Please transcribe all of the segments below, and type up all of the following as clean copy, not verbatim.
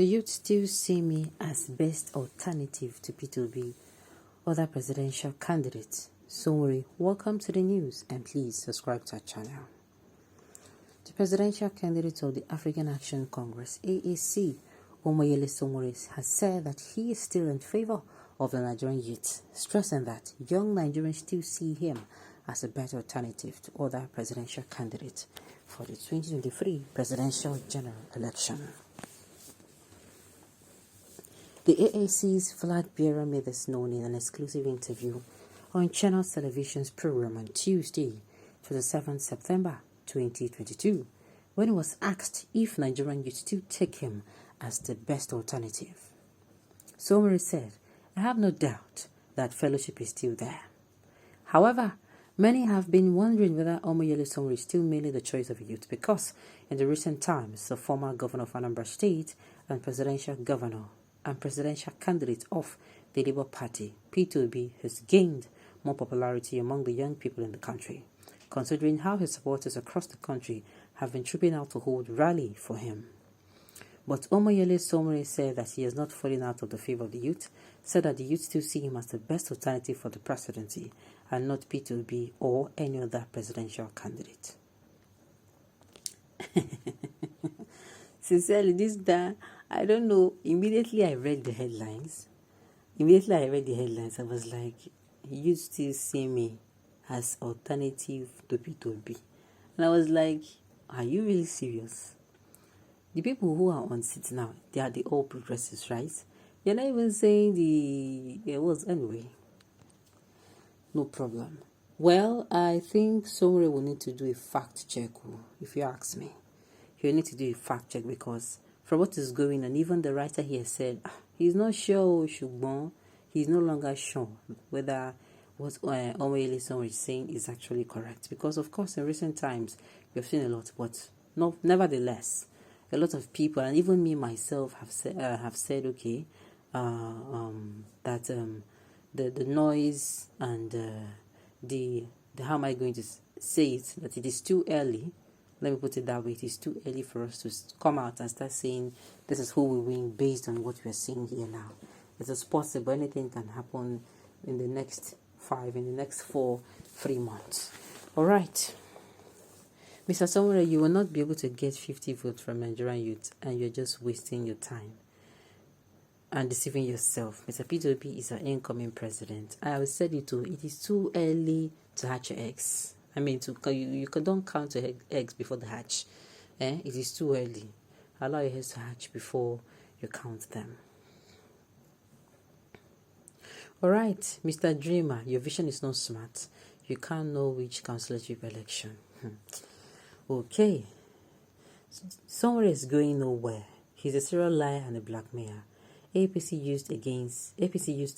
youth still see me as best alternative to P2B, other presidential candidates. Sowore, welcome to the news and please subscribe to our channel. The presidential candidate of the African Action Congress, AAC, Omoyele Sowore, has said that he is still in favor of the Nigerian youth, stressing that young Nigerians still see him as a better alternative to other presidential candidates for the 2023 presidential general election. The AAC's flag bearer made this known in an exclusive interview on Channel Television's program on Tuesday, 27 September 2022, when he was asked if Nigerian youth still take him as the best alternative. Sowore said, "I have no doubt that fellowship is still there. However, many have been wondering whether Omoyele Sowore is still mainly the choice of youth because in the recent times, the former governor of Anambra State and presidential candidate of the Labour Party, P2B, has gained more popularity among the young people in the country, considering how his supporters across the country have been trooping out to hold rally for him." But Omoyele Sowore said that he has not fallen out of the favor of the youth, said that the youth still see him as the best alternative for the presidency and not P2B or any other presidential candidate. Sincerely, I don't know. Immediately I read the headlines. I was like, you still see me as alternative to P2B. And I was like, are you really serious? The people who are on seats now, they are the all progressives, right? You're not even saying anyway. No problem. Well, I think Sowore will need to do a fact check, if you ask me. He'll need to do a fact check because from what is going on, even the writer here said he's not sure, Shugbon. He's no longer sure whether what Omoyele Sowore is saying is actually correct. Because, of course, in recent times, we've seen a lot, but nevertheless, a lot of people, and even me myself, have said, okay, that the noise and the how am I going to say it, that it is too early. Let me put it that way. It is too early for us to come out and start saying this is who we win based on what we are seeing here now. It is possible. Anything can happen in the next 3 months. All right. Mr. Sowore, you will not be able to get 50 votes from Nigerian youth and you're just wasting your time and deceiving yourself. Mr. P2B is our incoming president. I have said it too. It is too early to hatch your eggs. I mean, you don't count your eggs before the hatch. It is too early. Allow your eggs to hatch before you count them. All right, Mr. Dreamer, your vision is not smart. You can't know which councillorship election. Okay. Sowore is going nowhere. He's a serial liar and a blackmailer. APC used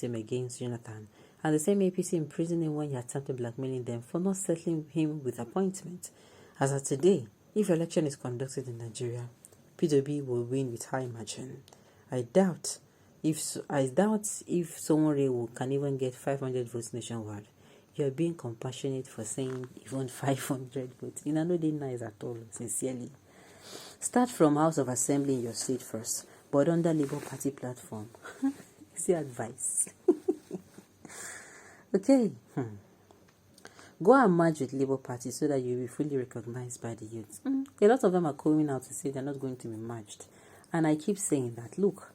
him against Jonathan, and the same APC imprisoned him when he attempted blackmailing them for not settling him with appointment. As of today, if election is conducted in Nigeria, P2B will win with high margin. I doubt if Sowore can even get 500 votes nationwide. You are being compassionate for saying even 500 votes. You know, not nice at all, sincerely. Start from House of Assembly in your state first, but under Labour Party platform. It's your advice. Okay. Go and merge with Labour Party so that you'll be fully recognized by the youth. A lot of them are coming out to say they're not going to be merged. And I keep saying that, look,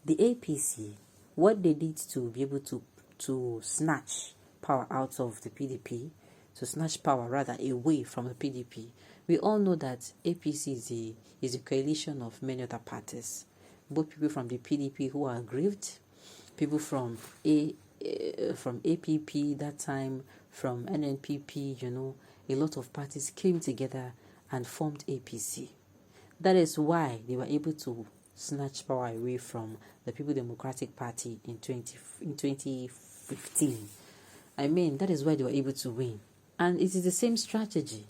the APC, what they did to be able to snatch power out of the PDP, to snatch power rather away from the PDP. We all know that APC is a coalition of many other parties, both people from the PDP who are aggrieved, people from APP that time, from NNPP, a lot of parties came together and formed APC. That is why they were able to snatch power away from the People Democratic Party in 2015. I mean, that is why they were able to win. And it is the same strategy.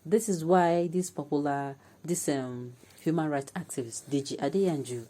This is why this human rights activist, Deji Adeyanju,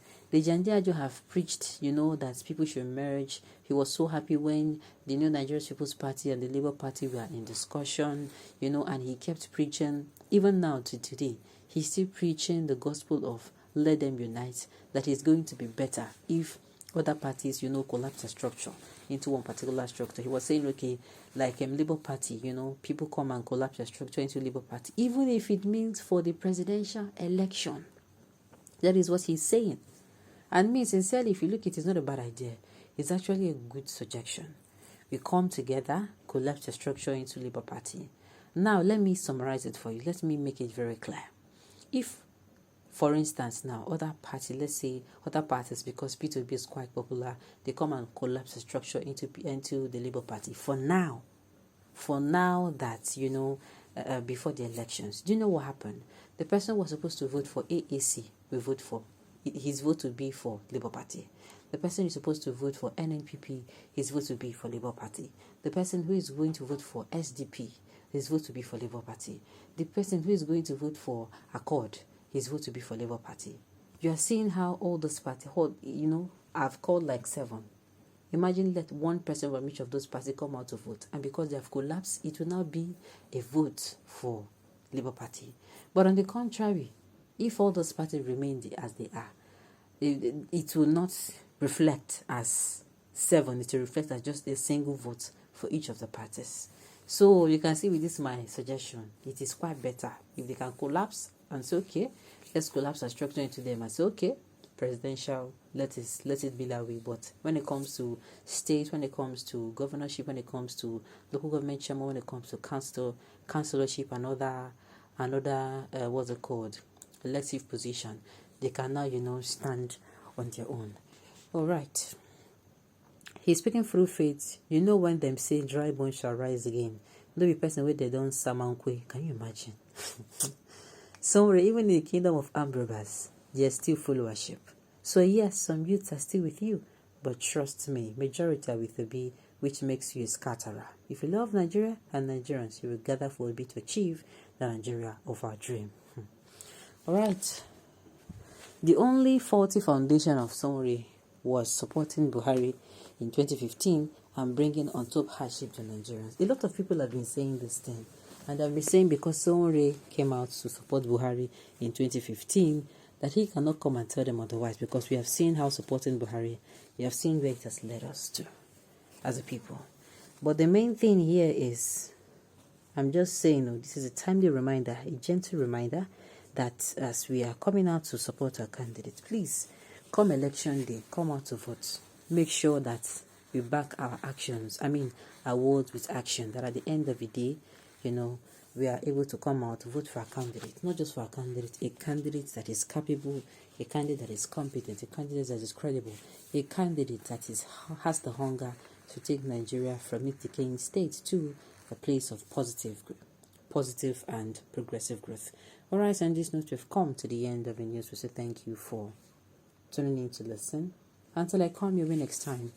have preached, that people should merge. He was so happy when the New Nigerian People's Party and the Labour Party were in discussion, and he kept preaching. Even now to today, he's still preaching the gospel of let them unite, that it's going to be better if other parties, collapse the structure into one particular structure. He was saying, okay, like Labour Party, people come and collapse the structure into Labour Party, even if it means for the presidential election. That is what he's saying. And me, sincerely, if you look, it is not a bad idea. It's actually a good suggestion. We come together, collapse the structure into Labour Party. Now, let me summarize it for you. Let me make it very clear. If, for instance, now, other parties, let's say other parties, because P2B is quite popular, they come and collapse the structure into the Labour Party. For now that, before the elections, do you know what happened? The person was supposed to vote for AAC, we vote for, his vote would be for Labour Party. The person is supposed to vote for NNPP, his vote will be for Labour Party. The person who is going to vote for SDP, his vote will be for Labour Party. The person who is going to vote for Accord, his vote will be for Labour Party. You are seeing how all those parties, I've called like 7. Imagine let one person from each of those parties come out to vote, and because they have collapsed, it will now be a vote for Labour Party. But on the contrary, if all those parties remain as they are, it will not reflect as 7. It will reflect as just a single vote for each of the parties. So you can see with this my suggestion, it is quite better if they can collapse and say, okay, let's collapse our structure into them and say, okay, presidential, let it be that way. But when it comes to state, when it comes to governorship, when it comes to local government chairman, when it comes to councillorship and another what's it called, elective position, they can now stand on their own. All right. He's speaking through faith. When them say dry bones shall rise again, no be person where they don't samankwe. Can you imagine? Somewhere, even in the kingdom of armed robbers, there's still followership. So yes, some youths are still with you, but trust me, majority are with the B, which makes you a scatterer. If you love Nigeria and Nigerians, you will gather for a bit to achieve the Nigeria of our dream. All right. The only faulty foundation of Sowore was supporting Buhari in 2015 and bringing on top hardship to Nigerians. A lot of people have been saying this thing, and I've been saying because Sowore came out to support Buhari in 2015 that he cannot come and tell them otherwise, because we have seen how supporting Buhari, we have seen where it has led us to as a people. But the main thing here is, I'm just saying, this is a timely reminder, a gentle reminder, that as we are coming out to support our candidate, please, come election day, come out to vote. Make sure that we back our actions, our words with action, that at the end of the day, we are able to come out to vote for a candidate, not just for a candidate that is capable, a candidate that is competent, a candidate that is credible, a candidate that has the hunger to take Nigeria from its decaying state to a place of positive and progressive growth. All right, on this note, we've come to the end of the news. We say thank you for tuning in to listen. Until I come your way next time,